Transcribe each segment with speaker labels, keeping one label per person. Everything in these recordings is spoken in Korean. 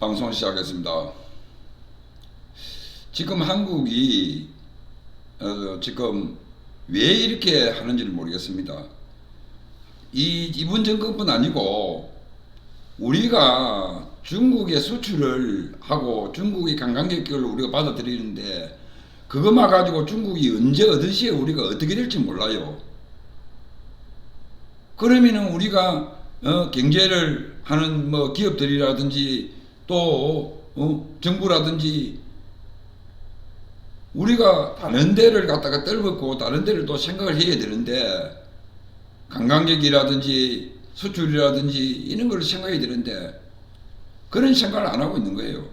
Speaker 1: 방송 시작했습니다. 지금 한국이 지금 왜 이렇게 하는지를 모르겠습니다. 이번 정권뿐 아니고 우리가 중국에 수출을 하고 중국의 관광객들을 우리가 받아들이는데 그것만 가지고 중국이 언제 어느 시에 우리가 어떻게 될지 몰라요. 그러면은 우리가 경제를 하는 뭐 기업들이라든지 또 정부라든지 우리가 다른 데를 갖다가 떨궜고 다른 데를 또 생각을 해야 되는데 관광객이라든지 수출이라든지 이런 걸 생각해야 되는데 그런 생각을 안 하고 있는 거예요.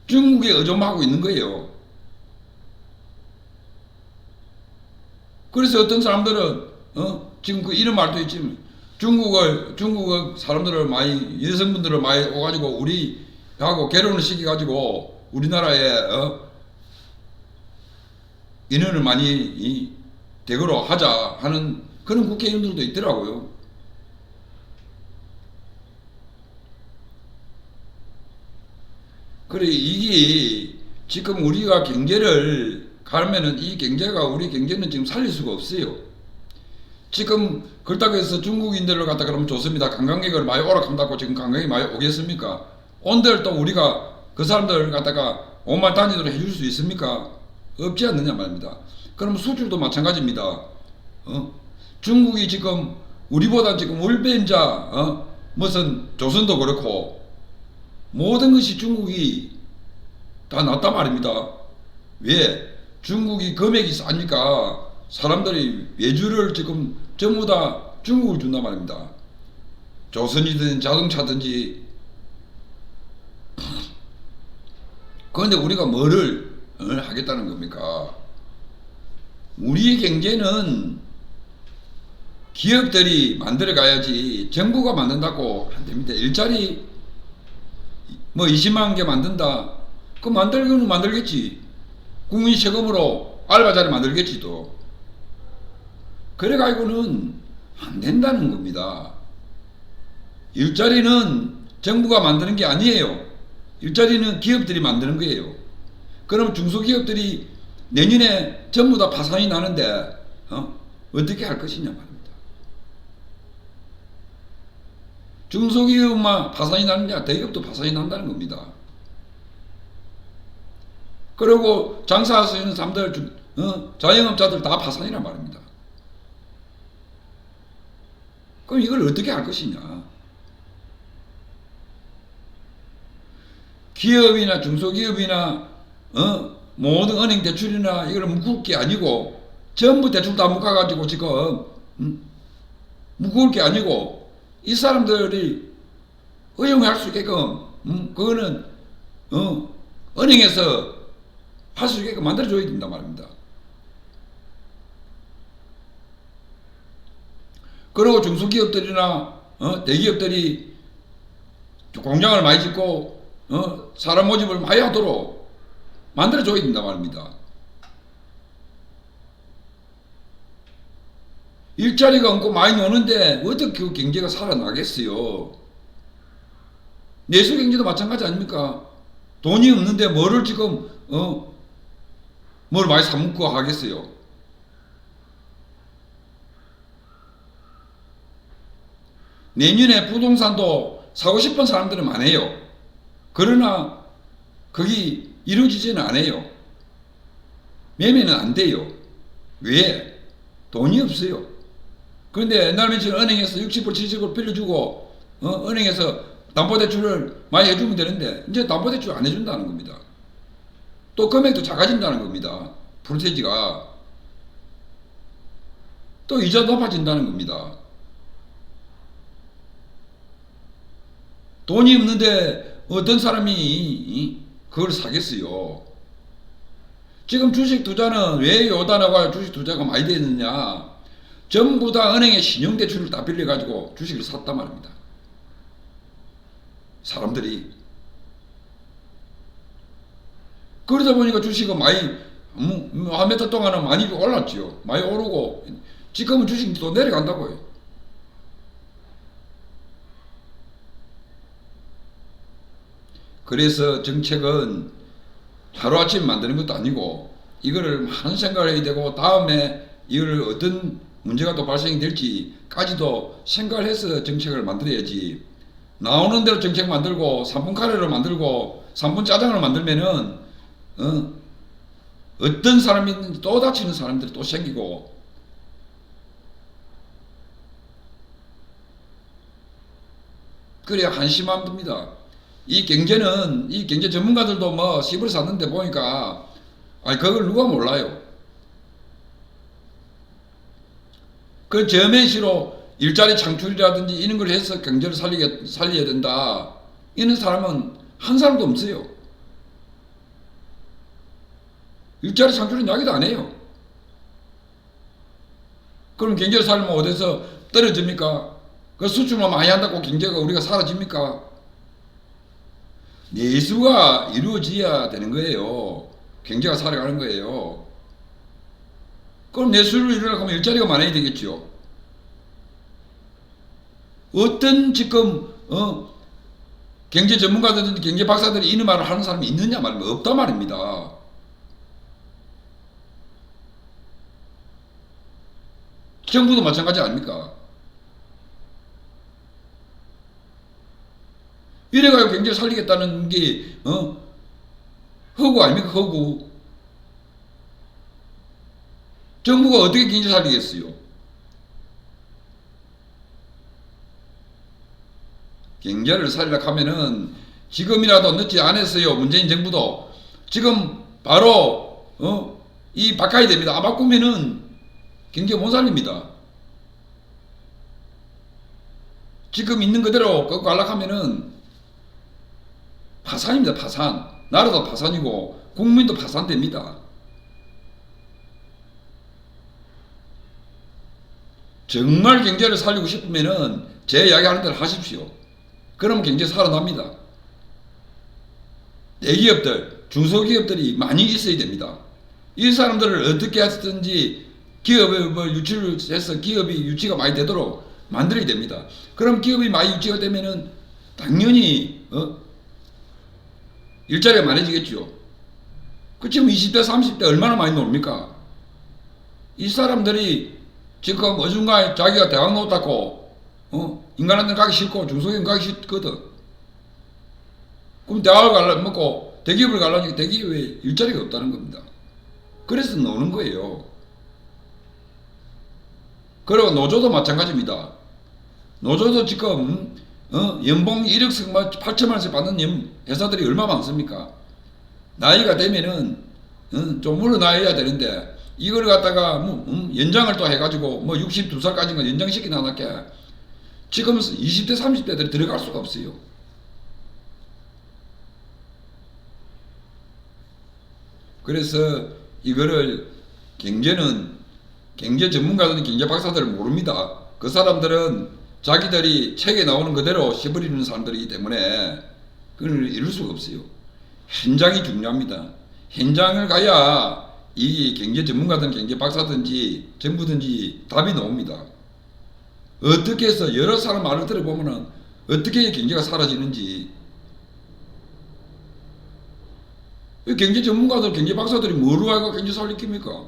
Speaker 1: 중국에 의존하고 있는 거예요. 그래서 어떤 사람들은 지금 그 이런 말도 있지만 중국 사람들을 많이 여성분들을 많이 오가지고 우리하고 결혼을 시켜가지고 우리나라에 인원을 많이 대거로 하자 하는 그런 국회의원들도 있더라고요. 그래 이게 지금 우리가 경제를 가면은 이 경제가 우리 경제는 지금 살릴 수가 없어요. 지금 그렇다고 해서 중국인들을 갖다 그러면 좋습니다. 관광객을 많이 오라 한다고 지금 관광객이 많이 오겠습니까? 온들 또 우리가 그 사람들을 갖다가 5만 단위로 해줄 수 있습니까? 없지 않느냐 말입니다. 그럼 수출도 마찬가지입니다. 중국이 지금 우리보다 지금 월변자 무슨 조선도 그렇고 모든 것이 중국이 다 낫단 말입니다. 왜? 중국이 금액이 싸니까 사람들이 외주를 지금 전부 다 중국을 준단 말입니다. 조선이든 자동차든지. 그런데 우리가 뭐를 하겠다는 겁니까? 우리 경제는 기업들이 만들어 가야지 정부가 만든다고 안 됩니다. 일자리 뭐 20만 개 만든다. 그 만들기는 만들겠지. 국민 세금으로 알바자리 만들겠지 또. 그래가지고는 안 된다는 겁니다. 일자리는 정부가 만드는 게 아니에요. 일자리는 기업들이 만드는 거예요. 그럼 중소기업들이 내년에 전부 다 파산이 나는데 어떻게 할 것이냐 말입니다. 중소기업만 파산이 나는 게 아니라 대기업도 파산이 난다는 겁니다. 그리고 장사할 수 있는 사람들, 자영업자들 다 파산이란 말입니다. 그럼 이걸 어떻게 할 것이냐? 기업이나 중소기업이나 모든 은행 대출이나 이걸 묶을 게 아니고 전부 대출 다 묶어가지고 지금 묶을 게 아니고 이 사람들이 의용할 수 있게끔 그거는 은행에서 할 수 있게끔 만들어줘야 된단 말입니다. 그리고 중소기업들이나 대기업들이 공장을 많이 짓고 사람 모집을 많이 하도록 만들어줘야 된단 말입니다. 일자리가 없고 많이 노는데 어떻게 그 경제가 살아나겠어요? 내수경제도 마찬가지 아닙니까? 돈이 없는데 뭐를 지금 뭘 많이 사먹고 하겠어요? 내년에 부동산도 사고 싶은 사람들은 많아요. 그러나 그게 이루어지지는 않아요. 매매는 안 돼요. 왜? 돈이 없어요. 그런데 옛날에 은행에서 60% 70% 빌려주고 은행에서 담보대출을 많이 해주면 되는데 이제 담보대출 안 해준다는 겁니다. 또 금액도 작아진다는 겁니다. 프로세지가. 또 이자 높아진다는 겁니다. 돈이 없는데 어떤 사람이 그걸 사겠어요? 지금 주식 투자는 왜 요단화가 주식 투자가 많이 되느냐? 전부 다 은행에 신용대출을 다 빌려가지고 주식을 샀단 말입니다. 사람들이. 그러다 보니까 주식은 많이 한 몇 달 동안은 많이 올랐지요. 많이 오르고 지금은 주식이 또 내려간다고요. 그래서 정책은 하루아침에 만드는 것도 아니고 이거를 많은 생각을 해야 되고 다음에 이걸 어떤 문제가 또 발생이 될지까지도 생각을 해서 정책을 만들어야지. 나오는 대로 정책 만들고 3분 카레를 만들고 3분 짜장을 만들면은 어떤 사람이 있는지 또 다치는 사람들이 또 생기고, 그래야 한심함 듭니다. 이 경제 전문가들도 뭐 씹을 샀는데 보니까 아니 그걸 누가 몰라요. 그 저면시로 일자리 창출이라든지 이런 걸 해서 경제를 살려야 된다, 이런 사람은 한 사람도 없어요. 일자리 창출은 이야기도 안 해요. 그럼 경제를 살면 어디서 떨어집니까? 그 수출만 많이 한다고 경제가 우리가 사라집니까? 내수가 이루어져야 되는 거예요. 경제가 살아가는 거예요. 그럼 내수를 이루려고 하면 일자리가 많아야 되겠죠. 어떤 지금 경제 전문가들은 경제 박사들이 이런 말을 하는 사람이 있느냐 말입니다. 없단 말입니다. 정부도 마찬가지 아닙니까? 이래가지고 경제를 살리겠다는 게 허구 아닙니까? 허구. 정부가 어떻게 경제 살리겠어요? 경제를 살리려고 하면은 지금이라도 늦지 않았어요. 문재인 정부도 지금 바로 이 바꿔야 됩니다. 안 바꾸면은 경제 못 살립니다. 지금 있는 그대로 꺾고 가려면은 파산입니다. 파산. 나라도 파산이고 국민도 파산됩니다. 정말 경제를 살리고 싶으면은 제 이야기하는 대로 하십시오. 그러면 경제 살아납니다. 대기업들, 중소기업들이 많이 있어야 됩니다. 이 사람들을 어떻게 하든지 기업을 유치를 해서 기업이 유치가 많이 되도록 만들어야 됩니다. 그럼 기업이 많이 유치가 되면은 당연히 일자리가 많아지겠죠. 그 지금 20대 30대 얼마나 많이 나옵니까? 이 사람들이 지금 어중간에 자기가 대학 나왔다고 인간한테 가기 싫고 중소기업 가기 싫거든. 그럼 대학을 가려면 먹고 대기업을 가려니까 대기업에 일자리가 없다는 겁니다. 그래서 나오는 거예요. 그리고 노조도 마찬가지입니다. 노조도 지금 연봉 1억씩 8천만 원씩 받는 회사들이 얼마 많습니까? 나이가 되면은 좀 물러나야 되는데 이걸 갖다가 연장을 또 해가지고 62살까지는 연장시켜 놔놨게 지금 20대 30대들이 들어갈 수가 없어요. 그래서 이거를 경제 전문가들은 경제 박사들은 모릅니다. 그 사람들은 자기들이 책에 나오는 그대로 씹어리는 사람들이기 때문에 그걸 이룰 수가 없어요. 현장이 중요합니다. 현장을 가야 이 경제 전문가든 경제 박사든지 정부든지 답이 나옵니다. 어떻게 해서 여러 사람 말을 들어보면은 어떻게 경제가 사라지는지. 경제 전문가들, 경제 박사들이 뭐로 하고 경제 살리킵니까?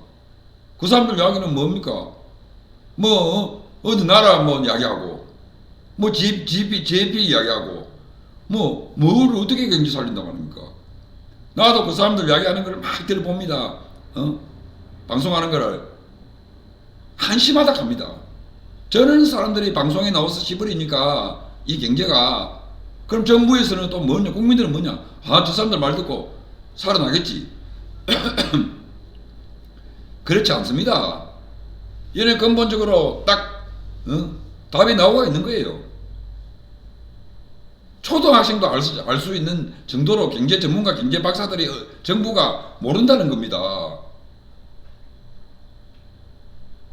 Speaker 1: 그 사람들 이야기는 뭡니까? 어느 나라 이야기하고, GDP 이야기하고, 뭘 어떻게 경제 살린다고 합니까? 나도 그 사람들 이야기하는 걸 막 들어봅니다. 방송하는 거를. 한심하다 합니다. 저런 사람들이 방송에 나와서 씹으리니까 이 경제가, 그럼 정부에서는 또 뭐냐, 국민들은 뭐냐, 저 사람들 말 듣고 살아나겠지. 그렇지 않습니다. 얘는 근본적으로 딱 답이 나오고 있는 거예요. 초등학생도 알 수 있는 정도로 경제 전문가, 경제 박사들이 정부가 모른다는 겁니다.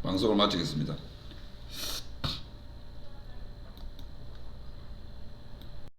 Speaker 1: 방송을 마치겠습니다.